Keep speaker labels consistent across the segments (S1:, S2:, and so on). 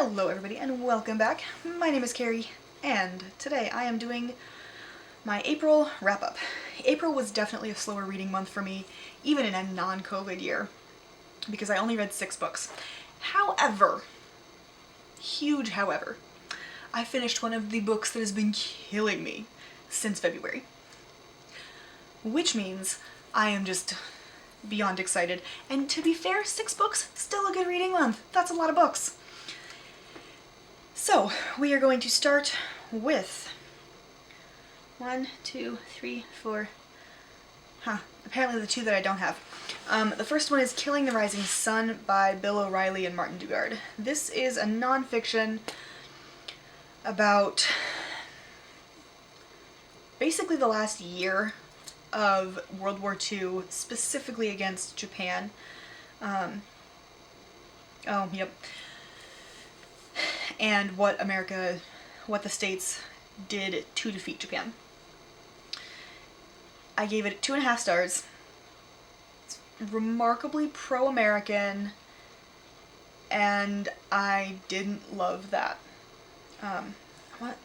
S1: Hello everybody and welcome back. My name is Kari and today I am doing my April wrap-up. April was definitely a slower reading month for me, even in a non-COVID year, because I only read 6 books. However, huge however, I finished one of the books that has been killing me since February. Which means I am just beyond excited. And to be fair, 6 books, still a good reading month. That's a lot of books. So, we are going to start with 1, 2, 3, 4, apparently the 2 that I don't have. The first one is Killing the Rising Sun by Bill O'Reilly and Martin Dugard. This is a nonfiction about basically the last year of World War II, specifically against Japan. And what the States did to defeat Japan. I gave it 2.5 stars. It's remarkably pro-American, and I didn't love that.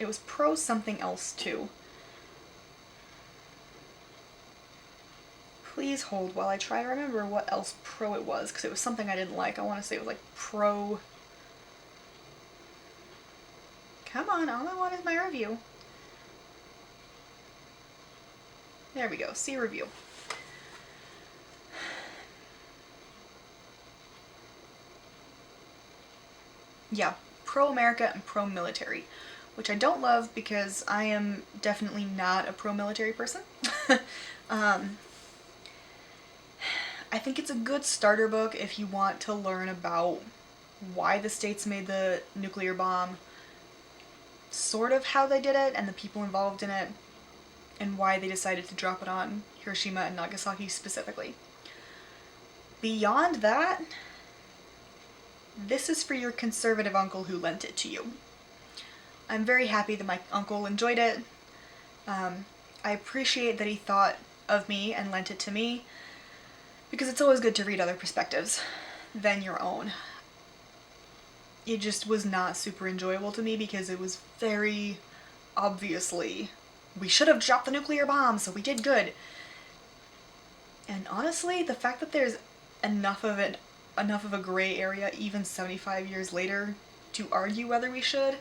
S1: It was pro something else too. Please hold while I try to remember what else pro it was, because it was something I didn't like. I want to say it was like pro... Come on, all I want is my review. There we go, see review. Yeah, pro-America and pro-military, which I don't love because I am definitely not a pro-military person. I think it's a good starter book if you want to learn about why the States made the nuclear bomb, sort of how they did it, and the people involved in it, and why they decided to drop it on Hiroshima and Nagasaki specifically. Beyond that, this is for your conservative uncle who lent it to you. I'm very happy that my uncle enjoyed it. I appreciate that he thought of me and lent it to me, because it's always good to read other perspectives than your own. It just was not super enjoyable to me because it was very obviously, we should have dropped the nuclear bomb, so we did good. And honestly, the fact that there's enough of a gray area even 75 years later to argue whether we should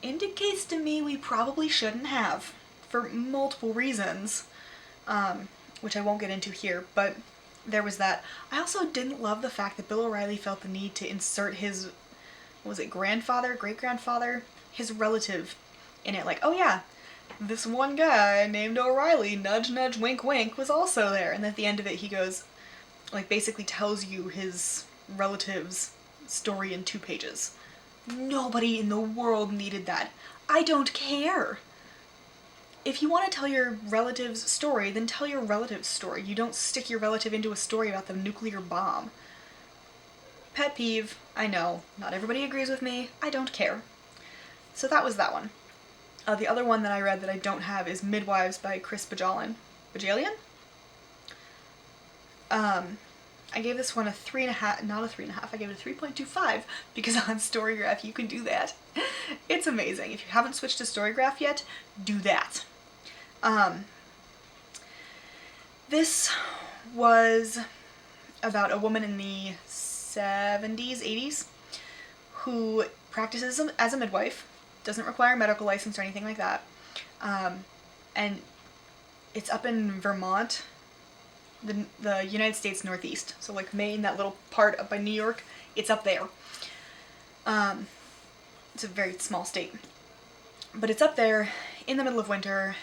S1: indicates to me we probably shouldn't have, for multiple reasons, which I won't get into here, but there was that. I also didn't love the fact that Bill O'Reilly felt the need to insert his, grandfather, great-grandfather, his relative in it. Like, oh yeah, this one guy named O'Reilly, nudge nudge wink wink, was also there. And at the end of it he goes, basically tells you his relative's story in 2 pages. Nobody in the world needed that. I don't care. If you want to tell your relative's story, then tell your relative's story. You don't stick your relative into a story about the nuclear bomb. Pet peeve, I know, not everybody agrees with me, I don't care. So that was that one. The other one that I read that I don't have is Midwives by Chris Bajalian. Bajalian? I gave this one a 3.5, not a 3.5, I gave it a 3.25 because on Storygraph you can do that. It's amazing. If you haven't switched to Storygraph yet, do that. This was about a woman in the 70s, 80s, who practices as a midwife, doesn't require a medical license or anything like that, and it's up in Vermont, the United States Northeast, so like Maine, that little part up by New York, it's up there. It's a very small state, but it's up there in the middle of winter,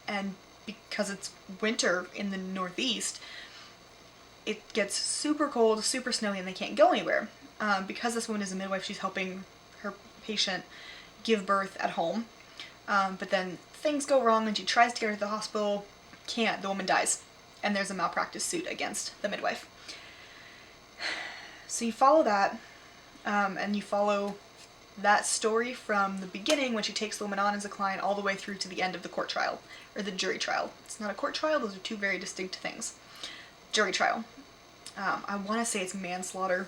S1: and because it's winter in the Northeast, it gets super cold, super snowy, and they can't go anywhere. Because this woman is a midwife, she's helping her patient give birth at home, but then things go wrong and she tries to get her to the hospital, can't, the woman dies, and there's a malpractice suit against the midwife. So you follow that, and you follow that story from the beginning when she takes the woman on as a client all the way through to the end of the court trial, or the jury trial. It's not a court trial, those are 2 very distinct things. Jury trial. I want to say it's manslaughter.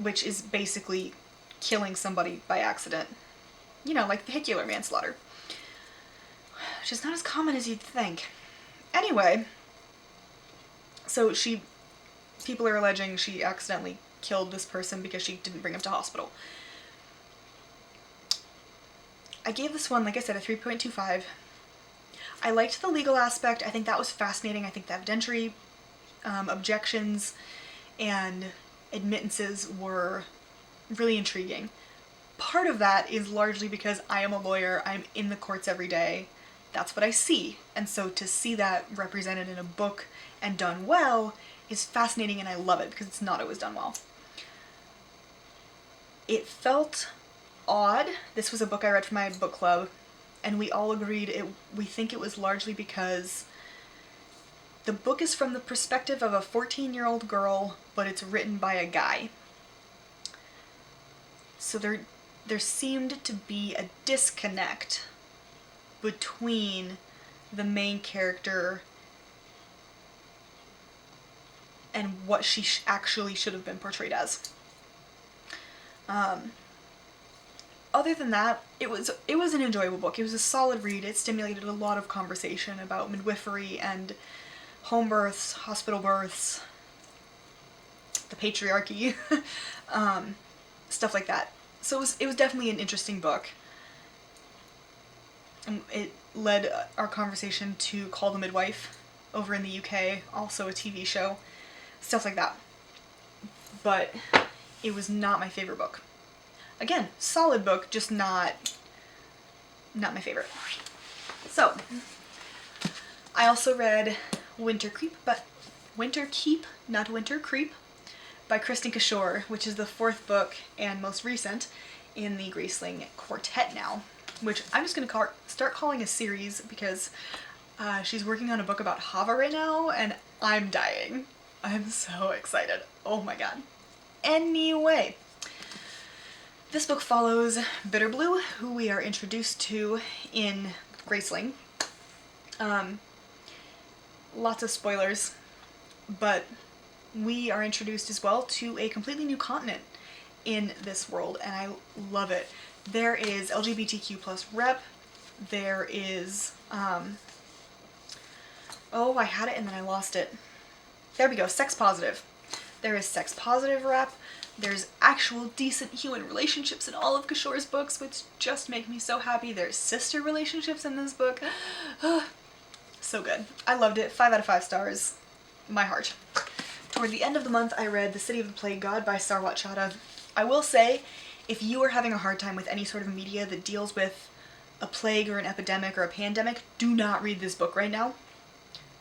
S1: which is basically killing somebody by accident. You know, like vehicular manslaughter. Which is not as common as you'd think. Anyway, so people are alleging she accidentally killed this person because she didn't bring him to hospital. I gave this one, like I said, a 3.25. I liked the legal aspect. I think that was fascinating. I think the evidentiary objections and admittances were really intriguing. Part of that is largely because I am a lawyer. I'm in the courts every day. That's what I see. And so to see that represented in a book and done well is fascinating, and I love it because it's not always done well. It felt odd. This was a book I read for my book club, and we all agreed we think it was largely because the book is from the perspective of a 14-year-old girl, but it's written by a guy. So there seemed to be a disconnect between the main character and what she actually should have been portrayed as. Other than that, it was an enjoyable book. It was a solid read. It stimulated a lot of conversation about midwifery and home births, hospital births, the patriarchy, stuff like that. So it was definitely an interesting book. It led our conversation to Call the Midwife over in the UK, also a TV show, stuff like that. But it was not my favorite book. Again, solid book, just not my favorite. So, I also read Winter Keep, not Winter Creep, by Kristen Kishore, which is the 4th book and most recent in the Graceling Quartet now, which I'm just going to start calling a series because she's working on a book about Hava right now, and I'm dying. I'm so excited. Oh my god. Anyway, this book follows Bitterblue, who we are introduced to in Graceling. Lots of spoilers, but we are introduced as well to a completely new continent in this world, and I love it. There is LGBTQ plus rep. There is, oh, I had it and then I lost it. There we go, sex positive. There is sex positive rep. There's actual decent human relationships in all of Kishore's books, which just make me so happy. There's sister relationships in this book. So good. I loved it. 5 out of 5 stars. My heart. Toward the end of the month, I read The City of the Plague God by Sarwat Chadha. I will say, if you are having a hard time with any sort of media that deals with a plague or an epidemic or a pandemic, do not read this book right now.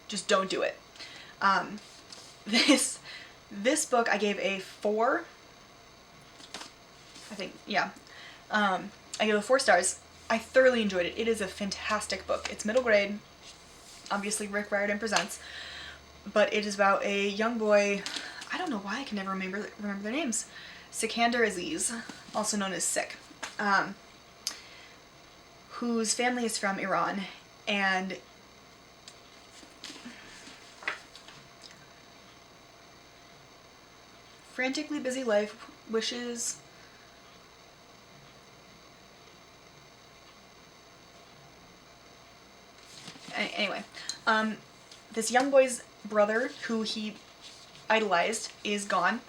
S1: Just don't do it. This book I gave a 4. I think, yeah. I gave it 4 stars. I thoroughly enjoyed it. It is a fantastic book. It's middle grade. Obviously Rick Riordan presents. But it is about a young boy, I don't know why I can never remember their names. Sikander Aziz, also known as Sik, whose family is from Iran, and frantically busy life wishes anyway, this young boy's brother, who he idolized, is gone.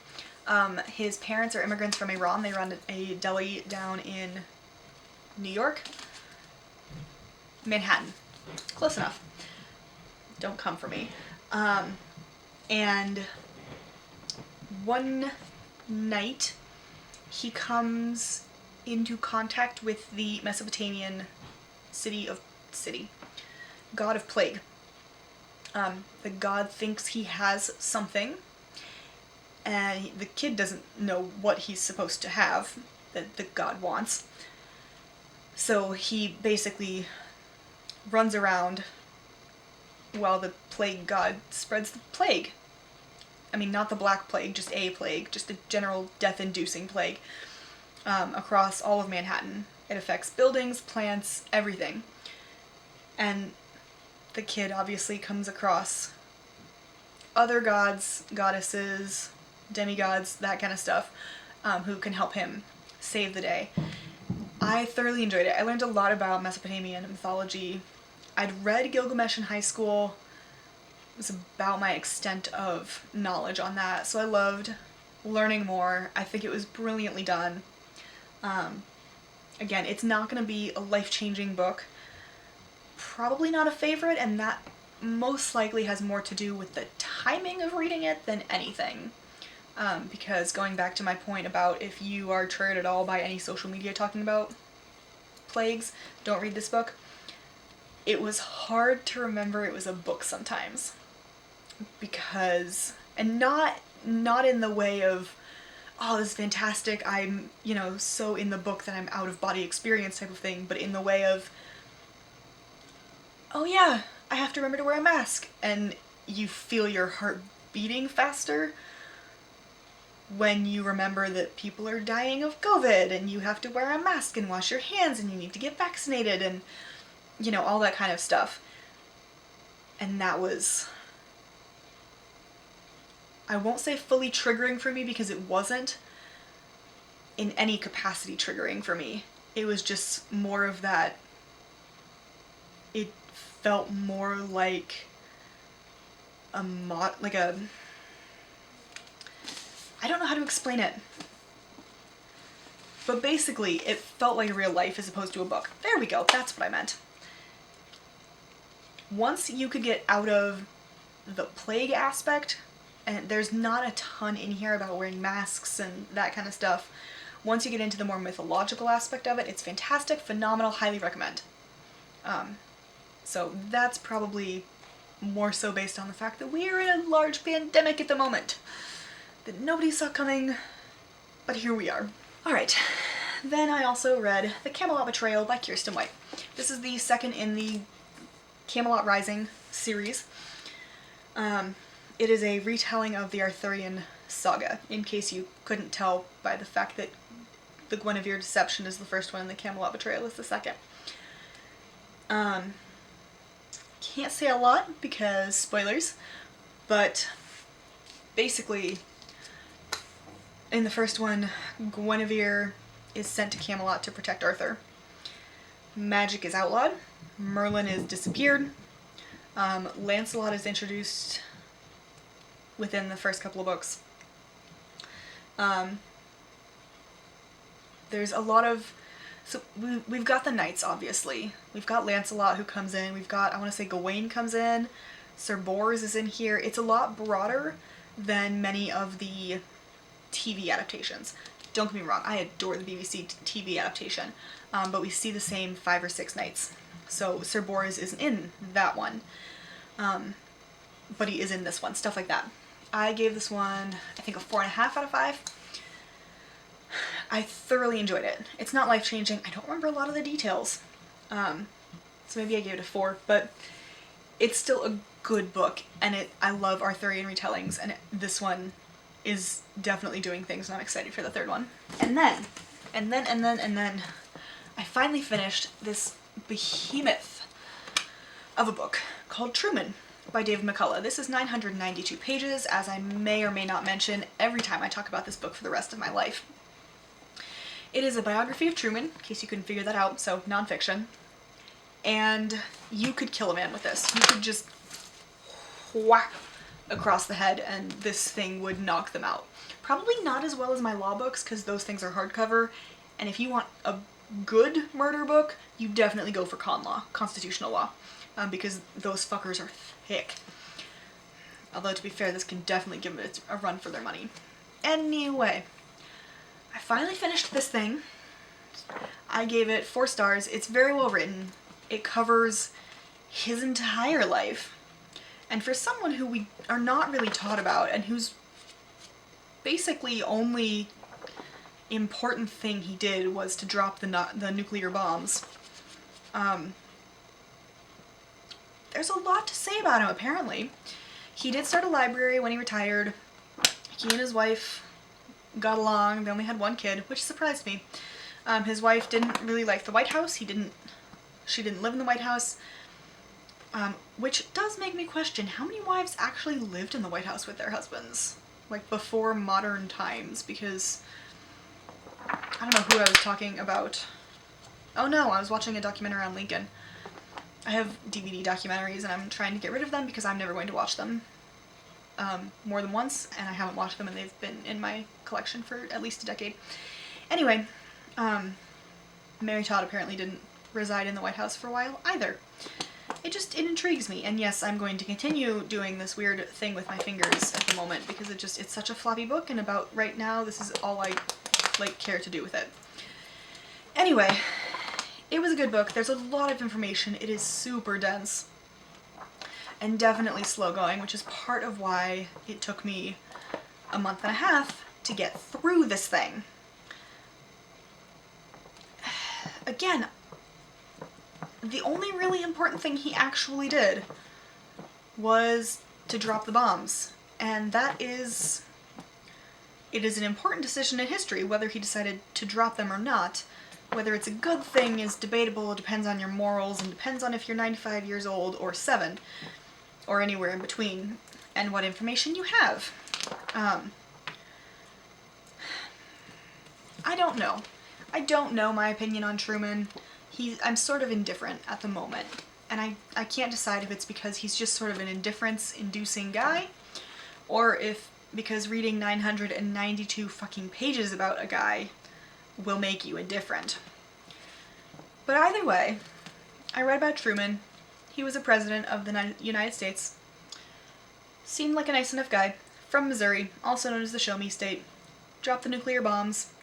S1: His parents are immigrants from Iran. They run a deli down in New York. Manhattan. Close enough. Don't come for me. And one night he comes into contact with the Mesopotamian god of plague. The god thinks he has something, and the kid doesn't know what he's supposed to have that the god wants. So he basically runs around while the plague god spreads the plague. I mean, not the black plague, just a plague, just a general death-inducing plague across all of Manhattan. It affects buildings, plants, everything. And the kid obviously comes across other gods, goddesses, demigods, that kind of stuff, who can help him save the day. I thoroughly enjoyed it. I learned a lot about Mesopotamian mythology. I'd read Gilgamesh in high school. It was about my extent of knowledge on that, so I loved learning more. I think it was brilliantly done. Again, it's not going to be a life-changing book. Probably not a favorite, and that most likely has more to do with the timing of reading it than anything. Because going back to my point about if you are triggered at all by any social media talking about plagues, don't read this book. It was hard to remember it was a book sometimes. Because, and not in the way of, oh, this is fantastic, I'm, so in the book that I'm out of body experience type of thing, but in the way of, oh yeah, I have to remember to wear a mask, and you feel your heart beating faster when you remember that people are dying of COVID, and you have to wear a mask and wash your hands, and you need to get vaccinated, and, all that kind of stuff. And that was, I won't say fully triggering for me, because it wasn't in any capacity triggering for me. It was just more of that, it felt more like I don't know how to explain it. But basically, it felt like real life as opposed to a book. There we go, that's what I meant. Once you could get out of the plague aspect, and there's not a ton in here about wearing masks and that kind of stuff. Once you get into the more mythological aspect of it, it's fantastic, phenomenal, highly recommend. So that's probably more so based on the fact that we are in a large pandemic at the moment that nobody saw coming, but here we are. Alright, then I also read The Camelot Betrayal by Kiersten White. This is the second in the Camelot Rising series. It is a retelling of the Arthurian saga, in case you couldn't tell by the fact that the Guinevere Deception is the first one and the Camelot Betrayal is the second. Can't say a lot because spoilers, but basically in the first one, Guinevere is sent to Camelot to protect Arthur. Magic is outlawed, Merlin is disappeared, Lancelot is introduced within the first couple of books. There's a lot of, so we've got the knights, obviously. We've got Lancelot who comes in, we've got, I want to say Gawain comes in, Sir Bors is in here. It's a lot broader than many of the TV adaptations. Don't get me wrong, I adore the BBC TV adaptation, but we see the same 5 or 6 knights. So Sir Bors isn't in that one, but he is in this one, stuff like that. I gave this one, I think, a 4.5 out of 5. I thoroughly enjoyed it. It's not life-changing. I don't remember a lot of the details, so maybe I gave it a 4, but it's still a good book, and I love Arthurian retellings, and this one is definitely doing things, and I'm excited for the third one. And then, I finally finished this behemoth of a book called Truman by David McCullough. This is 992 pages, as I may or may not mention every time I talk about this book for the rest of my life. It is a biography of Truman, in case you couldn't figure that out, so nonfiction. And you could kill a man with this. You could just whack across the head and this thing would knock them out. Probably not as well as my law books, because those things are hardcover, and if you want a good murder book, you definitely go for constitutional law, because those fuckers are thick. Although, to be fair, this can definitely give it a run for their money. Anyway, I finally finished this thing. I gave it 4 stars. It's very well written. It covers his entire life. And for someone who we are not really taught about, and whose basically only important thing he did was to drop the nuclear bombs, there's a lot to say about him, apparently. He did start a library when he retired. He and his wife got along. They only had 1 kid, which surprised me. His wife didn't really like the White House. She didn't live in the White House. Which does make me question how many wives actually lived in the White House with their husbands, like before modern times, because I don't know who I was talking about. Oh no, I was watching a documentary on Lincoln. I have DVD documentaries and I'm trying to get rid of them because I'm never going to watch them more than once, and I haven't watched them and they've been in my collection for at least a decade. Anyway, Mary Todd apparently didn't reside in the White House for a while either. It intrigues me, and yes, I'm going to continue doing this weird thing with my fingers at the moment because it's such a floppy book, and about right now this is all I care to do with it. Anyway, it was a good book. There's a lot of information. It is super dense and definitely slow going, which is part of why it took me a month and a half to get through this thing. Again, the only really important thing he actually did was to drop the bombs, and it is an important decision in history whether he decided to drop them or not. Whether it's a good thing is debatable, it depends on your morals, and depends on if you're 95 years old or 7, or anywhere in between, and what information you have. I don't know. I don't know my opinion on Truman. I'm sort of indifferent at the moment, and I can't decide if it's because he's just sort of an indifference-inducing guy, or if because reading 992 fucking pages about a guy will make you indifferent. But either way, I read about Truman. He was a president of the United States. Seemed like a nice enough guy. From Missouri, also known as the Show Me State. Dropped the nuclear bombs.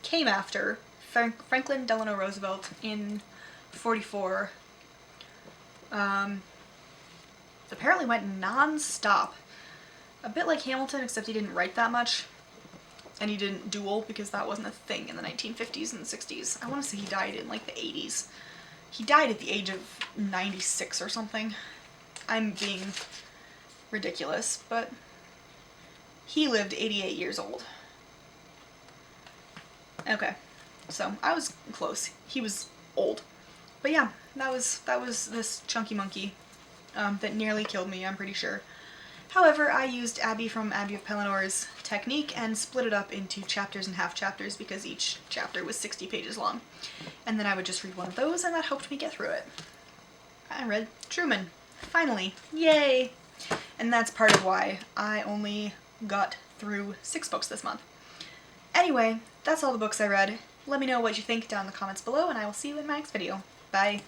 S1: Came after Franklin Delano Roosevelt in 44. Apparently went non-stop. A bit like Hamilton, except he didn't write that much. And he didn't duel because that wasn't a thing in the 1950s and 60s. I want to say he died in like the 80s. He died at the age of 96 or something. I'm being ridiculous, but he lived 88 years old. Okay, so I was close. He was old. But yeah, that was this chunky monkey that nearly killed me, I'm pretty sure. However, I used Abby from Abby of Pelennar's technique and split it up into chapters and half chapters because each chapter was 60 pages long. And then I would just read one of those, and that helped me get through it. I read Truman. Finally. Yay! And that's part of why I only got through 6 books this month. Anyway, that's all the books I read. Let me know what you think down in the comments below, and I will see you in my next video. Bye!